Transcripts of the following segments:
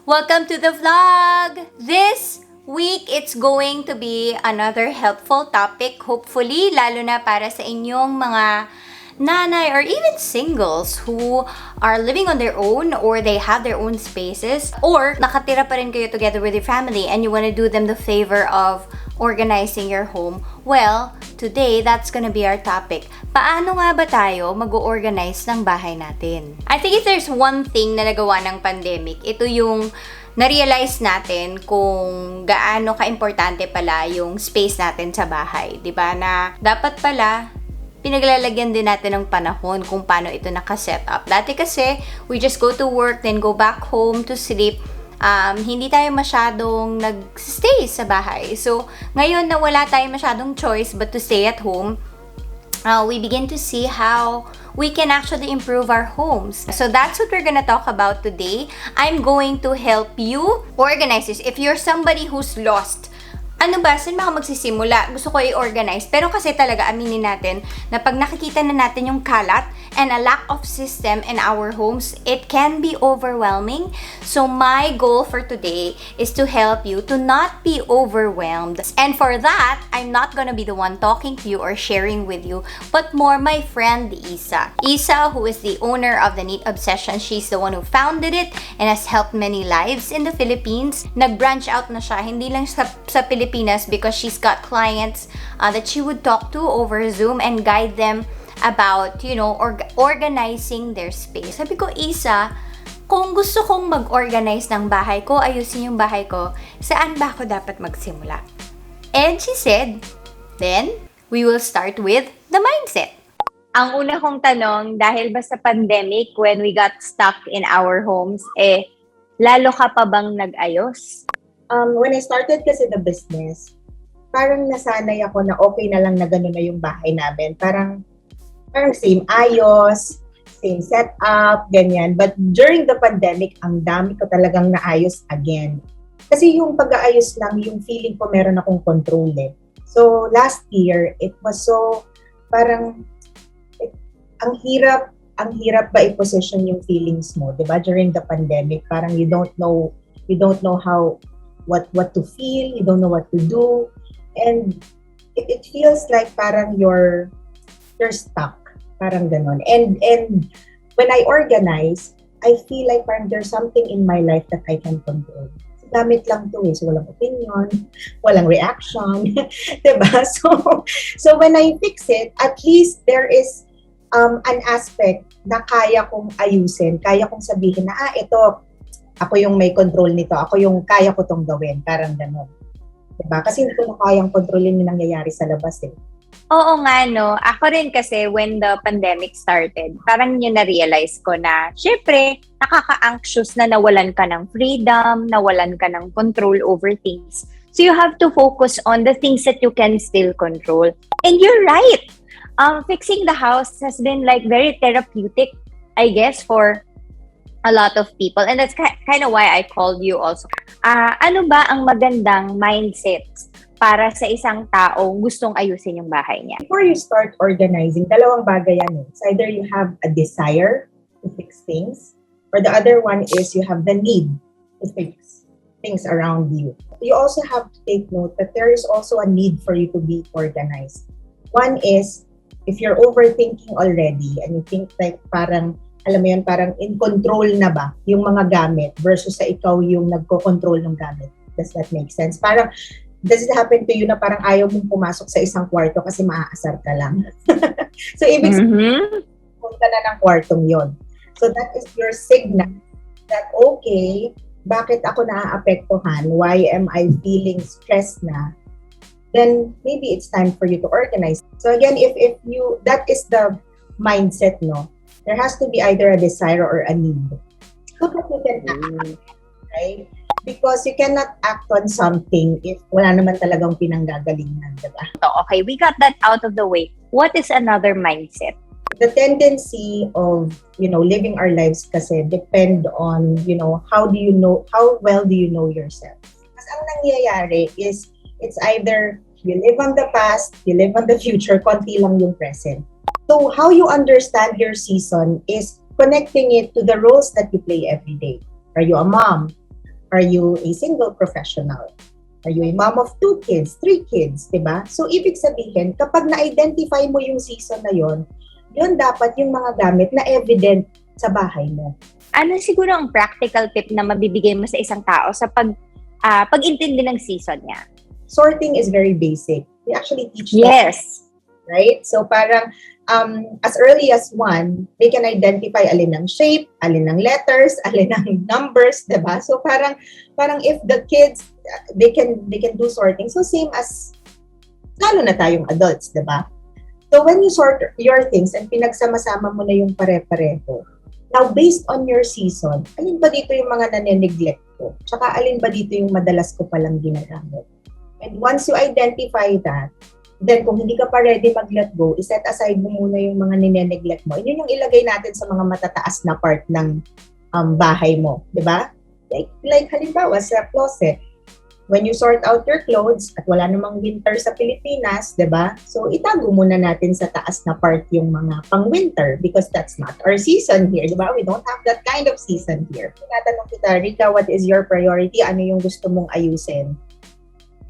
Welcome to the vlog! This week, it's going to be another helpful topic, hopefully, lalo na para sa inyong mga nanay or even singles who are living on their own or they have their own spaces or nakatira pa rin kayo together with your family and you want to do them the favor of organizing your home. Well, today, that's gonna be our topic. Paano nga ba tayo mag-organize ng bahay natin? I think if there's one thing na nagawa ng pandemic, ito yung na-realize natin kung gaano ka-importante pala yung space natin sa bahay. Diba? Na dapat pala pinaglalagyan din natin ng panahon kung paano ito nakaset up. Dati kasi, we just go to work, then go back home to sleep. Hindi tayo masyadong nag-stay sa bahay. So, ngayon na wala tayong masyadong choice but to stay at home, we begin to see how we can actually improve our homes. So that's what we're gonna talk about today. I'm going to help you organize this. If you're somebody who's lost, ano ba, saan ba ako magsisimula? Gusto ko i-organize. Pero kasi talaga, aminin natin, na pag nakikita na natin yung kalat and a lack of system in our homes, it can be overwhelming. So my goal for today is to help you to not be overwhelmed. And for that, I'm not gonna be the one talking to you or sharing with you, but more my friend, Issa. Issa, who is the owner of the Neat Obsession, she's the one who founded it and has helped many lives in the Philippines. Nag-branch out na siya, hindi lang sa Pilipinas, because she's got clients that she would talk to over Zoom and guide them about, organizing their space. Sabi ko, Isa, kung gusto kong mag-organize ng bahay ko, ayusin yung bahay ko, saan ba ako dapat magsimula? And she said, then, we will start with the mindset. Ang una kong tanong, dahil ba sa pandemic, when we got stuck in our homes, lalo ka pa bang nag-ayos? When I started kasi the business, parang nasanay ako na okay na lang na gano'n na yung bahay namin. Parang same ayos, same setup, ganyan. But during the pandemic, ang dami ko talagang naayos again. Kasi yung pag-aayos lang, yung feeling ko meron akong control eh. So last year, it was so parang ang hirap ba i-position yung feelings mo, 'di ba? During the pandemic, parang you don't know how what to feel, you don't know what to do, and it feels like parang you're stuck, parang ganon. And when I organize, I feel like parang there's something in my life that I can control. Gamit lang to so walang opinion, walang reaction, diba? So when I fix it, at least there is an aspect na kaya kong ayusin, kaya kong sabihin na, ito, ako yung may control nito, ako yung kaya ko tong gawin, parang gano'n. Diba? Kasi hindi ko na kayang kontrolin yung nangyayari sa labas eh. Oo nga, no. Ako rin kasi when the pandemic started, parang yun na-realize ko na, syempre, nakaka-anxious na nawalan ka ng freedom, nawalan ka ng control over things. So you have to focus on the things that you can still control. And you're right. Fixing the house has been like very therapeutic, I guess, for a lot of people. And that's kind of why I called you also. Ano ba ang magandang mindset para sa isang taong gustong ayusin yung bahay niya? Before you start organizing, dalawang bagay yan eh. It's either you have a desire to fix things, or the other one is you have the need to fix things around you. You also have to take note that there is also a need for you to be organized. One is, if you're overthinking already and you think like parang alam mo yun, parang in control na ba yung mga gamit versus sa ikaw yung nagko-control ng gamit. Does that make sense? Parang, does it happen to you na parang ayaw mong pumasok sa isang kwarto kasi maaasar ka lang? So, ibig sabihin, punta na ng kwartong yon. So, that is your signal that, okay, bakit ako naaapektuhan? Why am I feeling stressed na? Then, maybe it's time for you to organize. So, again, if you, that is the mindset, no? There has to be either a desire or a need. So that you can act, right? Because you cannot act on something if wala naman talagang pinanggagalingan, diba? Okay, we got that out of the way. What is another mindset? The tendency of, living our lives kasi depend on, how well do you know yourself? Kasi ang nangyayari is, it's either you live on the past, you live on the future, konti lang yung present. So how you understand your season is connecting it to the roles that you play every day. Are you a mom? Are you a single professional? Are you a mom of 2 kids, 3 kids, diba? So, ibig sabihin, kapag na-identify mo yung season na yon, yun dapat yung mga gamit na evident sa bahay mo. Ano siguro ang practical tip na mabibigay mo sa isang tao sa pag-intindi ng season niya? Sorting is very basic. We actually teach Yes. right? So parang as early as 1, they can identify alin ng shape, alin ng letters, alin ng numbers, diba? So parang if the kids, they can do sorting. So same as lalo na tayong adults, diba? So when you sort your things and pinagsama-sama mo na yung pare-pareho, now based on your season, alin ba dito yung mga nane-neglect ko? Tsaka alin ba dito yung madalas ko palang ginagamit? And once you identify that, then kung hindi ka pa ready mag-let go, iset aside mo muna yung mga nine-neglect mo. Yun yung ilagay natin sa mga matataas na part ng bahay mo. Diba? Like halimbawa sa closet, when you sort out your clothes at wala namang winter sa Pilipinas, diba? So itago muna natin sa taas na part yung mga pang-winter because that's not our season here. Diba? We don't have that kind of season here. Tinatanong kita, Rica, what is your priority? Ano yung gusto mong ayusin?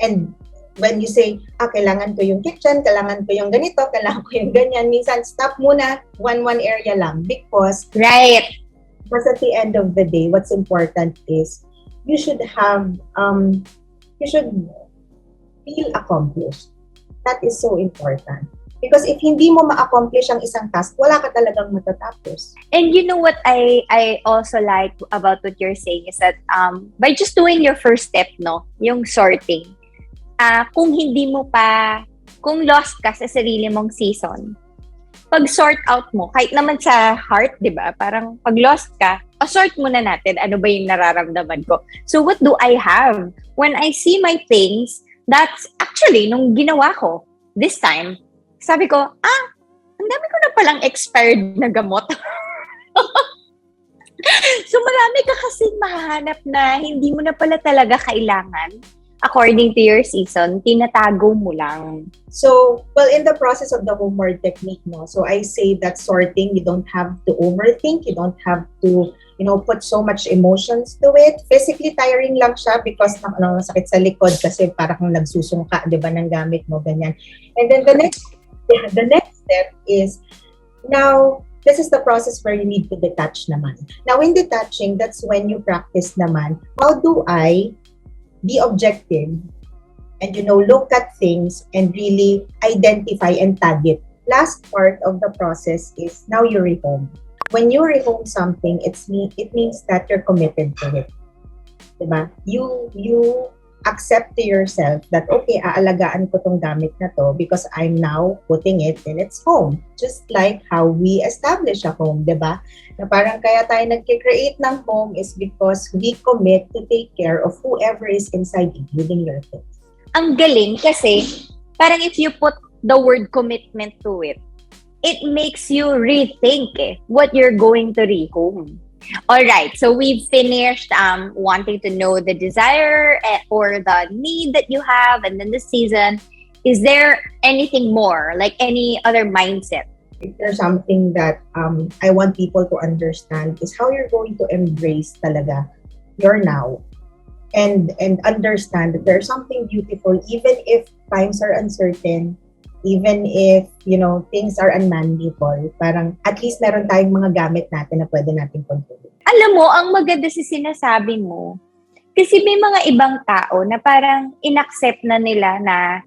And when you say, kailangan ko yung kitchen, kailangan ko yung ganito, kailangan ko yung ganyan, minsan stop muna, one area lang because at the end of the day, what's important is you should have, you should feel accomplished. That is so important. Because if hindi mo ma-accomplish ang isang task, wala ka talagang matatapos. And you know what I also like about what you're saying is that by just doing your first step, no, yung sorting, kung lost ka sa sarili mong season, pag sort out mo, kahit naman sa heart, di ba? Parang pag lost ka, sort muna natin, ano ba yung nararamdaman ko? So what do I have? When I see my things, that's actually, nung ginawa ko, this time, sabi ko, ang dami ko na palang expired na gamot. So marami ka kasing mahahanap na hindi mo na pala talaga kailangan. According to your season, tinatago mo lang. So, well, in the process of the homeward technique, no, so I say that sorting, you don't have to overthink, you don't have to, put so much emotions to it. Physically tiring lang siya because sakit sa likod kasi parang nagsusungka, di ba, ng gamit mo, ganyan. And then the next step is, now, this is the process where you need to detach naman. Now, in detaching, that's when you practice naman, how do I be objective and look at things and really identify and tag it. Last part of the process is now you rehome. When you rehome something, it means that you're committed to it. Diba? You accept to yourself that, okay, aalagaan ko tong gamit na to because I'm now putting it in its home. Just like how we establish a home, diba? Na parang kaya tayo nag-create ng home is because we commit to take care of whoever is inside, including your kids. Ang galing kasi parang if you put the word commitment to it, it makes you rethink what you're going to rehome. Alright, so we've finished wanting to know the desire or the need that you have and then the season. Is there anything more, like any other mindset? If there's something that I want people to understand is how you're going to embrace talaga your now and understand that there's something beautiful even if times are uncertain, even if, things are unmanageable, parang at least meron tayong mga gamit natin na pwede natin kontrolin. Alam mo, ang maganda sa sinasabi mo, kasi may mga ibang tao na parang inaccept na nila na,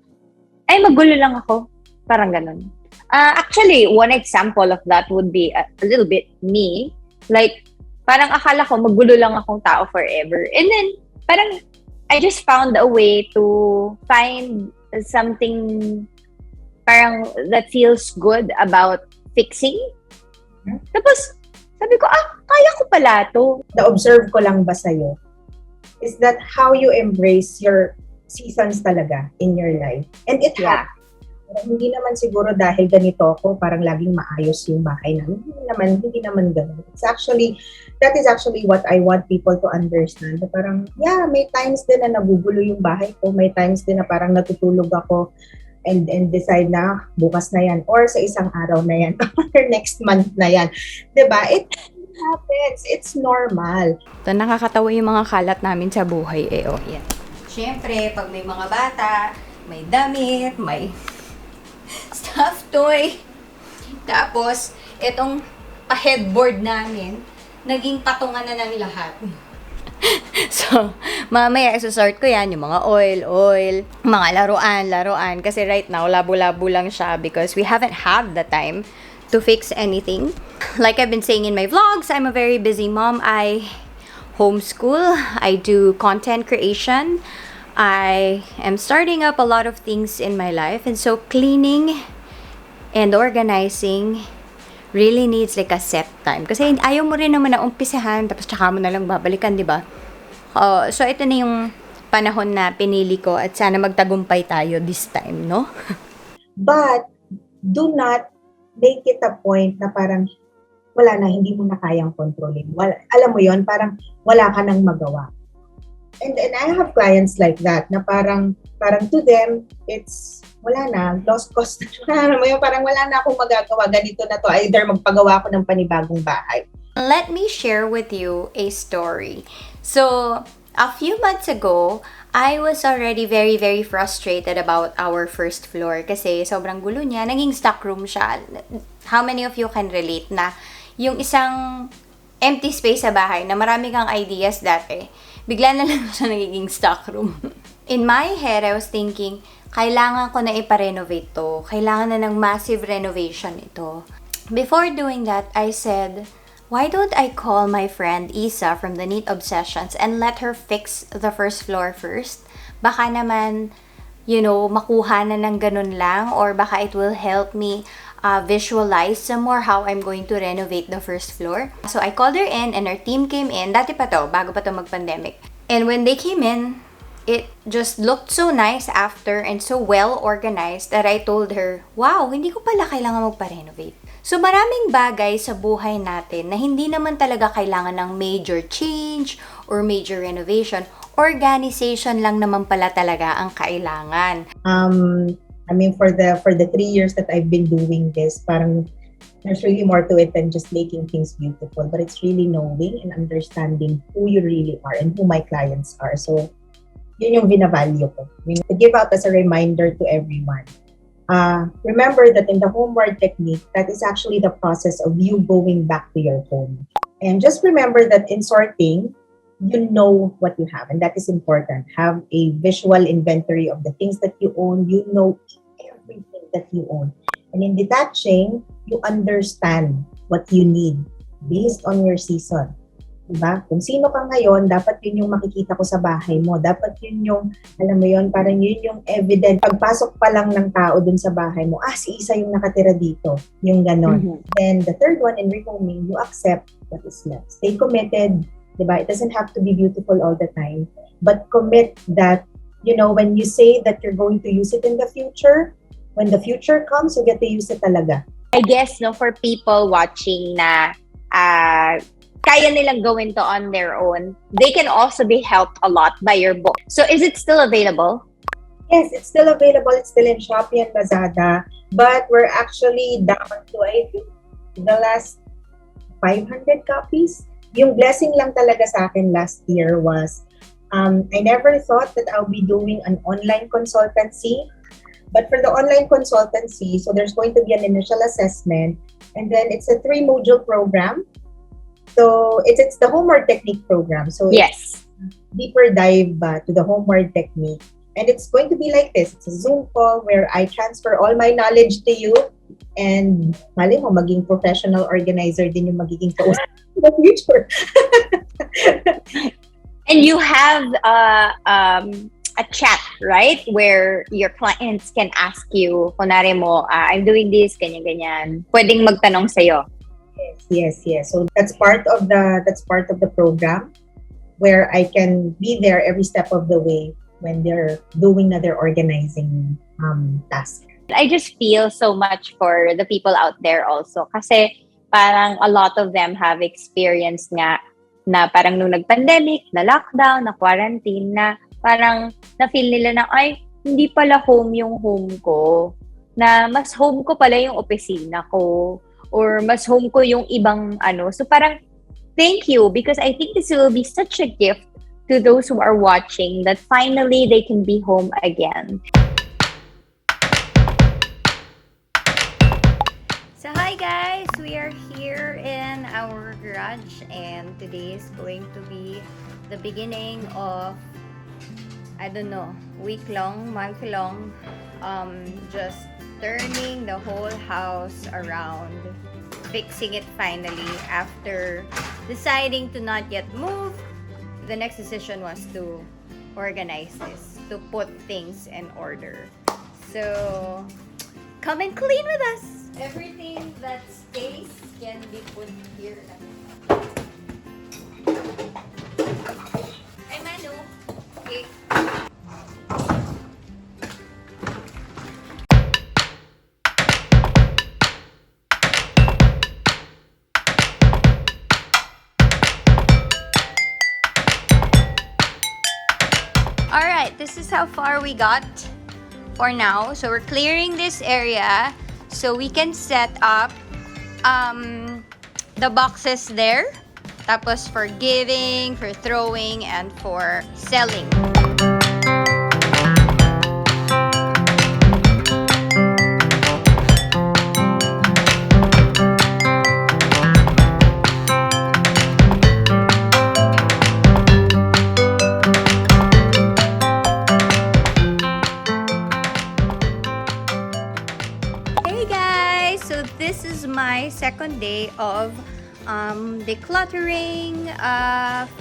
ay, magulo lang ako. Parang ganun. Actually, one example of that would be a little bit me. Like, parang akala ko magulo lang akong tao forever. And then, parang I just found a way to find something parang that feels good about fixing. Tapos, sabi ko, kaya ko pala to. Na-observe ko lang ba sa'yo is that how you embrace your seasons talaga in your life. And it happens. Hindi naman siguro dahil ganito ako, parang laging maayos yung bahay namin. Hindi naman ganun. That is actually what I want people to understand. Parang, may times din na nagugulo yung bahay ko. May times din na parang natutulog ako and decide na bukas na yan or sa isang araw na yan or next month na yan. Diba? happens. It's normal. Ito, nakakatawa yung mga kalat namin sa buhay eh. Oh, yan. Siyempre, pag may mga bata, may damit, may stuffed toy. Tapos, itong pa-headboard namin, naging patungan na ng lahat. So, mamaya isusort ko yan, yung mga oil, mga laruan. Kasi right now, labo-labo lang siya because we haven't had the time to fix anything. Like I've been saying in my vlogs, I'm a very busy mom. I homeschool. I do content creation. I am starting up a lot of things in my life. And so, cleaning and organizing really needs like a set time. Kasi ayaw mo rin naman na umpisahan, tapos tsaka mo na lang babalikan, di ba? So, ito na yung panahon na pinili ko at sana magtagumpay tayo this time, no? But, do not make it a point na parang wala na, hindi mo na kayang kontrolin. Alam mo yon, parang wala ka nang magawa. And I have clients like that na parang to them, it's wala na, lost cause na. Parang wala na akong magagawa, ganito na to. Either magpagawa ako ng panibagong bahay. Let me share with you a story. So, a few months ago, I was already very, very frustrated about our first floor kasi sobrang gulo niya. Naging stock room siya. How many of you can relate na yung isang empty space sa bahay na marami kang ideas dati, bigla na lang siya nagiging stock room. In my head, I was thinking, kailangan ko na ipa-renovate to. Kailangan na ng massive renovation ito. Before doing that, I said, why don't I call my friend Issa from the Neat Obsessions and let her fix the first floor first? Baka naman, makuha na ng ganun lang, or baka it will help me visualize some more how I'm going to renovate the first floor. So I called her in and her team came in. Dati pa to, bago pa to mag-pandemic. And when they came in, it just looked so nice after and so well organized that I told her, wow, hindi ko pala kailangan magpa-renovate. So maraming bagay sa buhay natin na hindi naman talaga kailangan ng major change or major renovation. Organization lang naman pala talaga ang kailangan. I mean, for the 3 years that I've been doing this, parang there's really more to it than just making things beautiful. But it's really knowing and understanding who you really are and who my clients are. So, yun yung binavalue ko. To give out as a reminder to everyone. Remember that in the homeward technique, that is actually the process of you going back to your home. And just remember that in sorting, you know what you have, and that is important. Have a visual inventory of the things that you own. You know everything that you own. And in detaching, you understand what you need based on your season. Diba? Kung sino ka ngayon, dapat yun yung makikita ko sa bahay mo. Dapat yun yung, alam mo yun, parang yun yung evident. Pagpasok pa lang ng tao dun sa bahay mo, si Issa yung nakatira dito. Yung ganon. Mm-hmm. Then the third one, in rehoming, you accept what is left. Stay committed. Diba? It doesn't have to be beautiful all the time. But commit that, when you say that you're going to use it in the future, when the future comes, you get to use it talaga. I guess, for people watching na kaya nilang gawin to on their own, they can also be helped a lot by your book. So is it still available? Yes, it's still available. It's still in Shopee and Lazada. But we're actually down to, I think, the last 500 copies. Yung blessing lang talaga sa akin last year was, I never thought that I'll be doing an online consultancy. But for the online consultancy, so there's going to be an initial assessment, and then it's a 3-module program. So it's the homeward technique program. So yes, it's deeper dive to the homeward technique. And it's going to be like this. It's a Zoom call where I transfer all my knowledge to you, and mali mo, maging professional organizer din yung magiging kausap in the future. And you have a chat, right? Where your clients can ask you, kunwari mo, I'm doing this, ganyan-ganyan. Pwedeng magtanong sa'yo. Yes. So that's part of the program where I can be there every step of the way when they're doing their organizing task. I just feel so much for the people out there also kasi parang a lot of them have experienced nga na parang nung nag-pandemic, na lockdown, na quarantine, na parang na-feel nila na, ay, hindi pala home yung home ko. Na mas home ko pala yung opisina ko. Or mas home ko yung ibang So parang thank you, because I think this will be such a gift to those who are watching, that finally they can be home again. So hi guys, we are here in our garage and today is going to be the beginning of, I don't know, week-long, month-long, just turning the whole house around, fixing it finally after deciding to not yet move. The next decision was to organize this, to put things in order. So come and clean with us. Everything that stays can be put here. Hi Manu. Okay. Alright, this is how far we got for now. So we're clearing this area so we can set up the boxes there. Tapos for giving, for throwing, and for selling. So this is my second day of decluttering,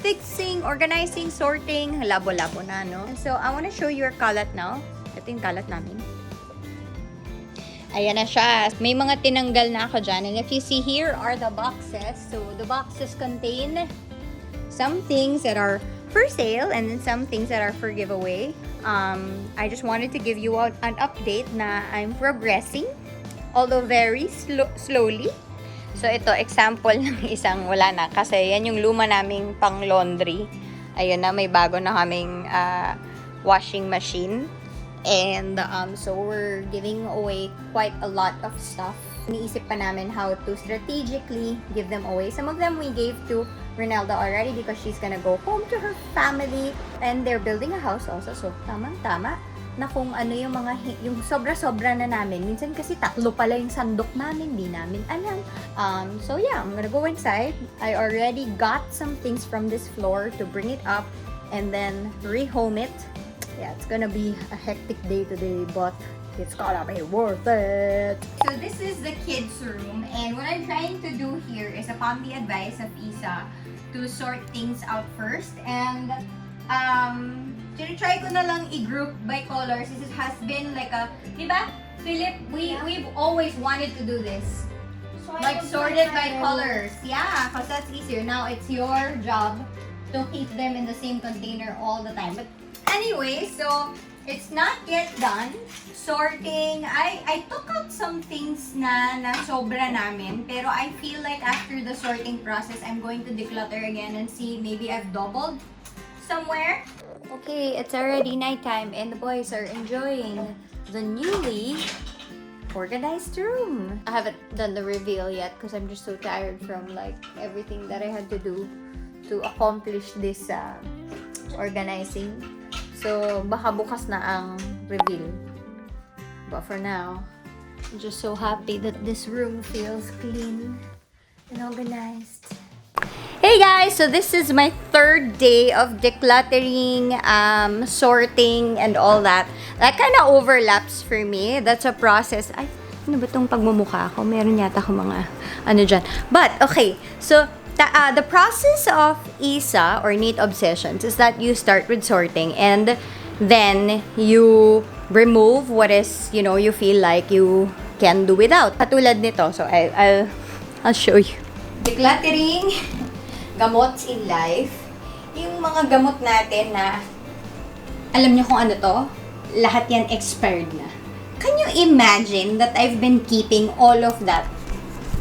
fixing, organizing, sorting. Labo-labo na, no? So I want to show you our kalat now. Ito yung kalat namin. Ayan na siya. May mga tinanggal na ako dyan. And if you see, here are the boxes. So the boxes contain some things that are for sale and then some things that are for giveaway. I just wanted to give you an update na I'm progressing, although very slowly. So ito, example ng isang wala na. Kasi yan yung luma naming pang laundry. Ayun na, may bago na kaming washing machine. And so we're giving away quite a lot of stuff. Iniisip pa namin how to strategically give them away. Some of them we gave to Ronaldo already because she's gonna go home to her family. And they're building a house also. So tamang-tama na kung ano yung mga, yung sobra-sobra na namin. Minsan kasi tatlo pala yung sandok namin, di namin alam. So yeah, I'm gonna go inside. I already got some things from this floor to bring it up and then rehome it. Yeah, it's gonna be a hectic day today, but it's gonna be worth it. So this is the kids' room, and what I'm trying to do here is, upon the advice of Issa, to sort things out first. And try ko na lang i-group by colors. This has been like a, diba, Philip, we've always wanted to do this. So like sort it by colors. Yeah, because that's easier. Now it's your job to keep them in the same container all the time. But anyway, so it's not yet done. Sorting. I took out some things na sobra namin, pero I feel like after the sorting process, I'm going to declutter again and see maybe I've doubled somewhere. Okay, it's already nighttime and the boys are enjoying the newly organized room. I haven't done the reveal yet because I'm just so tired from like everything that I had to do to accomplish this organizing. So baka bukas na ang reveal. But for now, I'm just so happy that this room feels clean and organized. Hey guys, so this is my third day of decluttering, sorting, and all that. That kind of overlaps for me. That's a process. Ay, ano ba itong pagmumukha ko? Meron yata ako mga ano dyan. But, okay. So, the process of Issa, or Neat Obsessions, is that you start with sorting and then you remove what is, you know, you feel like you can do without. Katulad nito. So, I'll show you. Decluttering gamots in life, yung mga gamot natin na, alam niyo kung ano to? Lahat yan expired na. Can you imagine that I've been keeping all of that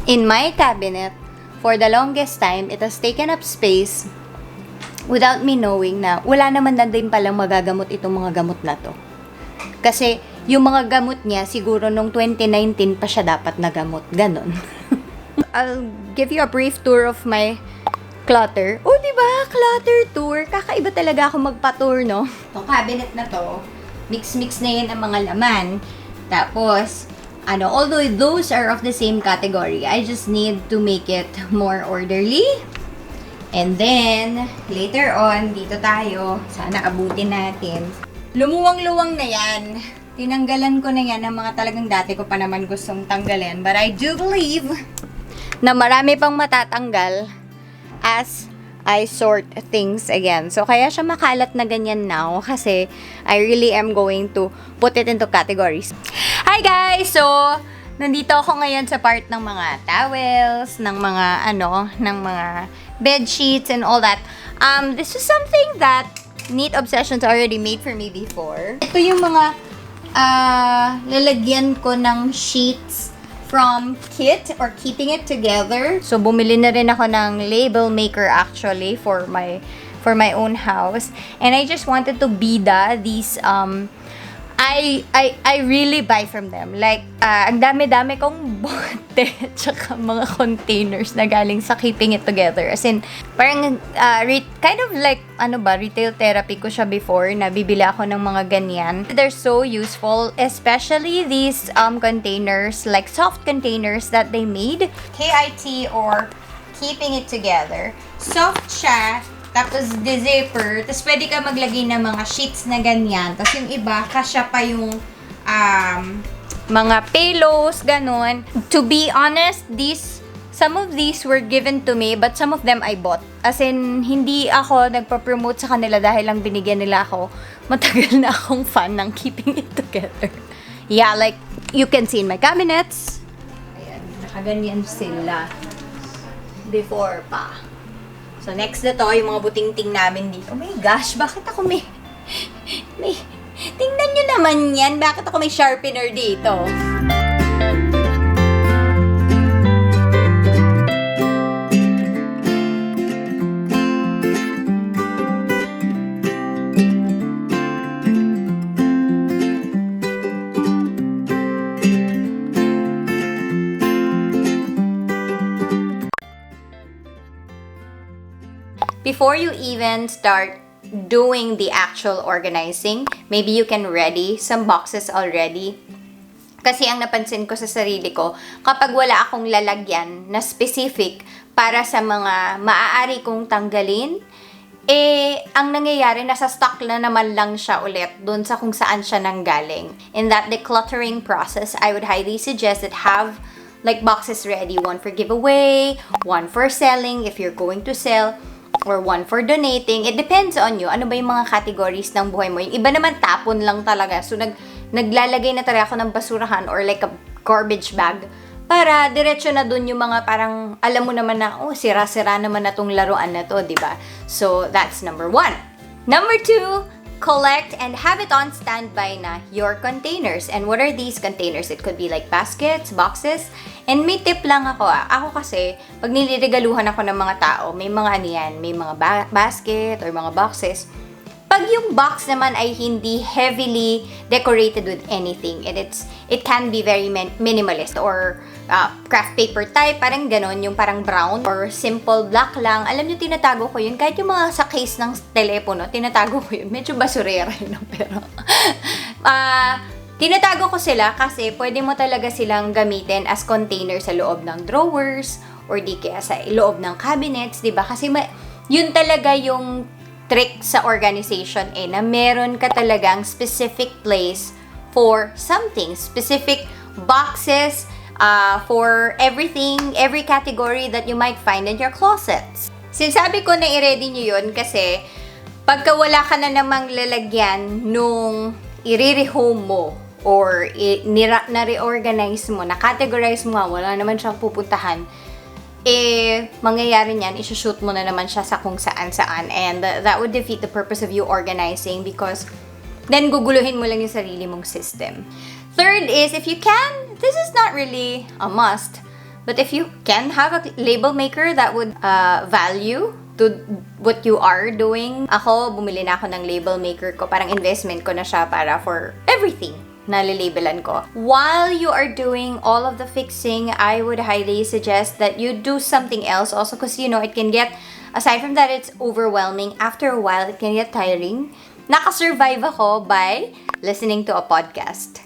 in my cabinet for the longest time? It has taken up space without me knowing na wala naman na din palang magagamot itong mga gamot na to. Kasi yung mga gamot niya, siguro nung 2019 pa siya dapat nagamot. Ganon. I'll give you a brief tour of my clutter. Oh, di ba? Clutter tour. Kakaiba talaga ako magpa-tour, no? Itong cabinet na to, mix-mix na yan ang mga laman. Tapos, although those are of the same category, I just need to make it more orderly. And then, later on, dito tayo. Sana abutin natin. Lumuwang-luwang na yan. Tinanggalan ko na yan ng mga talagang dati ko pa naman gustong tanggalin. But I do believe na marami pang matatanggal as I sort things again. So, kaya siya makalat na ganyan now kasi I really am going to put it into categories. Hi guys! So, nandito ako ngayon sa part ng mga towels, ng mga ng mga bed sheets and all that. This is something that Neat Obsessions already made for me before. Ito yung mga lalagyan ko ng sheets from kit or keeping it together. So, bumili na rin ako ng label maker actually for my own house. And I just wanted to bida these I really buy from them. Like, ang dami-dami kong bote tsaka mga containers na galing sa keeping it together. As in, parang kind of like, retail therapy ko siya before, na bibili ako ng mga ganyan. They're so useful, especially these containers, like soft containers that they made. KIT or keeping it together. Soft siya. Tapos, the-zipper. Tapos, pwede ka maglagay ng mga sheets na ganyan. Tapos, yung iba, kasya pa yung mga pillows, ganun. To be honest, some of these were given to me, but some of them I bought. As in, hindi ako nagpa-promote sa kanila dahil lang binigyan nila ako. Matagal na akong fan ng keeping it together. Yeah, like, you can see in my cabinets. Ayan, nakaganyan sila. Before pa. So, next na to, yung mga buting-ting namin dito. Oh my gosh, bakit ako may... Tingnan nyo naman yan. Bakit ako may sharpener dito? Before you even start doing the actual organizing, maybe you can ready some boxes already. Kasi ang napansin ko sa sarili ko, kapag wala akong lalagyan na specific para sa mga maaari kong tanggalin, ang nangyayari, nasa stock na naman lang siya ulit dun sa kung saan siya nanggaling. In that decluttering process, I would highly suggest that have like boxes ready. One for giveaway, one for selling if you're going to sell, or one for donating. It depends on you. Ano ba yung mga categories ng buhay mo? Yung iba naman tapon lang talaga. So, naglalagay na talaga ako ng basurahan or like a garbage bag para diretso na dun yung mga parang alam mo naman na, sira-sira naman na tong laruan na to, diba? So, that's number 1. Number 2, collect and have it on standby na your containers. And what are these containers? It could be like baskets, boxes. And may tip lang ako. Ako kasi, pag niliregaluhan ako ng mga tao, may mga may mga basket or mga boxes. Pag yung box naman ay hindi heavily decorated with anything, it can be very minimalist or craft paper type, parang ganon, yung parang brown or simple black lang. Alam nyo, tinatago ko yun. Kahit yung mga sa case ng telepono, tinatago ko yun. Medyo basurera yun, pero tinatago ko sila kasi pwede mo talaga silang gamitin as container sa loob ng drawers or di kaya sa loob ng cabinets, diba? Kasi yun talaga yung trick sa organization na meron ka talagang specific place for something, specific boxes for everything, every category that you might find in your closets. Sinasabi ko na i-ready nyo yun kasi pagka wala ka na namang lalagyan nung i-rehome mo or na-reorganize mo, na-categorize mo, wala naman siyang pupuntahan, mangyayari niyan, isushoot mo na naman siya sa kung saan-saan. And that would defeat the purpose of you organizing because then guguluhin mo lang yung sarili mong system. Third is, if you can, this is not really a must, but if you can have a label maker that would value to what you are doing. Ako, bumili na ako ng label maker ko. Parang investment ko na siya para for everything na lalabelan ko. While you are doing all of the fixing, I would highly suggest that you do something else also because, it can get Aside from that, it's overwhelming. After a while, it can get tiring. Nakasurvive ako by listening to a podcast.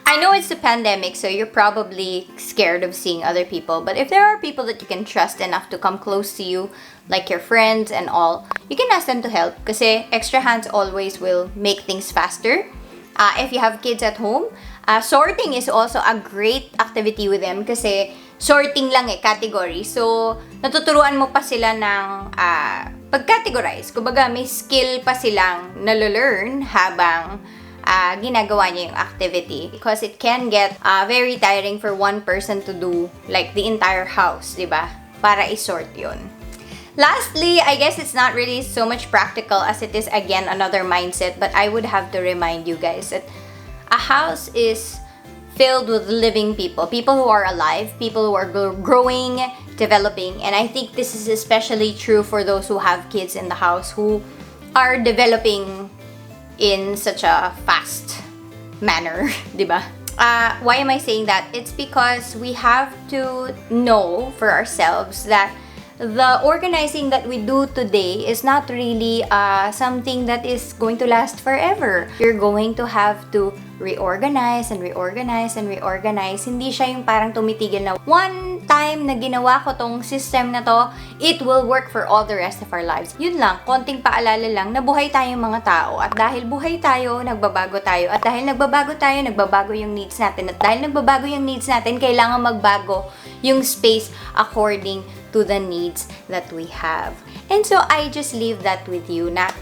I know it's the pandemic, so you're probably scared of seeing other people. But if there are people that you can trust enough to come close to you, like your friends and all, you can ask them to help. Kasi extra hands always will make things faster. If you have kids at home, sorting is also a great activity with them. Kasi sorting lang category. So, natuturuan mo pa sila ng pag-categorize. Kumbaga, may skill pa silang nalo-learn habang ginagawa niya yung activity, because it can get very tiring for one person to do like the entire house, diba? Para i-sort yun. Lastly, I guess it's not really so much practical as it is again another mindset, but I would have to remind you guys that a house is filled with living people who are alive, people who are growing, developing, and I think this is especially true for those who have kids in the house who are developing in such a fast manner, diba? Why am I saying that? It's because we have to know for ourselves that the organizing that we do today is not really something that is going to last forever. You're going to have to reorganize and reorganize and reorganize. Hindi siya yung parang tumitigil na one time na ginawa ko tong system na to, it will work for all the rest of our lives. Yun lang, konting paalala lang na buhay tayong mga tao. At dahil buhay tayo, nagbabago tayo. At dahil nagbabago tayo, nagbabago yung needs natin. At dahil nagbabago yung needs natin, kailangan magbago yung space according to the needs that we have. And so, I just leave that with you na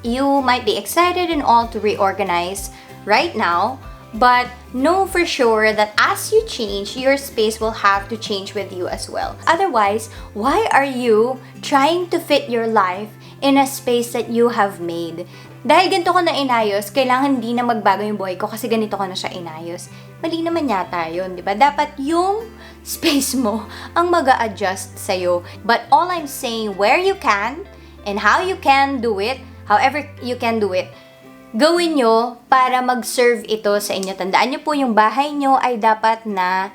you might be excited and all to reorganize right now, but know for sure that as you change, your space will have to change with you as well. Otherwise, why are you trying to fit your life in a space that you have made? Dahil ganito ko na inayos, kailangan hindi na magbago yung buhay ko kasi ganito ko na siya inayos. Mali naman yata yun, di ba? Dapat yung space mo ang mag-a-adjust sa'yo. But all I'm saying, where you can and how you can do it, however you can do it, gawin nyo para mag-serve ito sa inyo. Tandaan nyo po, yung bahay nyo ay dapat na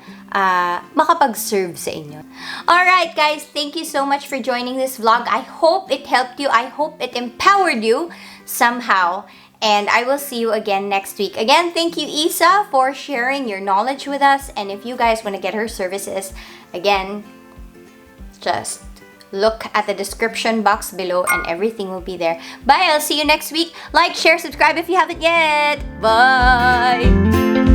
makapag-serve sa inyo. Alright guys, thank you so much for joining this vlog. I hope it helped you. I hope it empowered you somehow. And I will see you again next week. Again, thank you Issa for sharing your knowledge with us. And if you guys want to get her services, again, just look at the description box below and everything will be there. Bye! I'll see you next week. Like, share, subscribe if you haven't yet. Bye!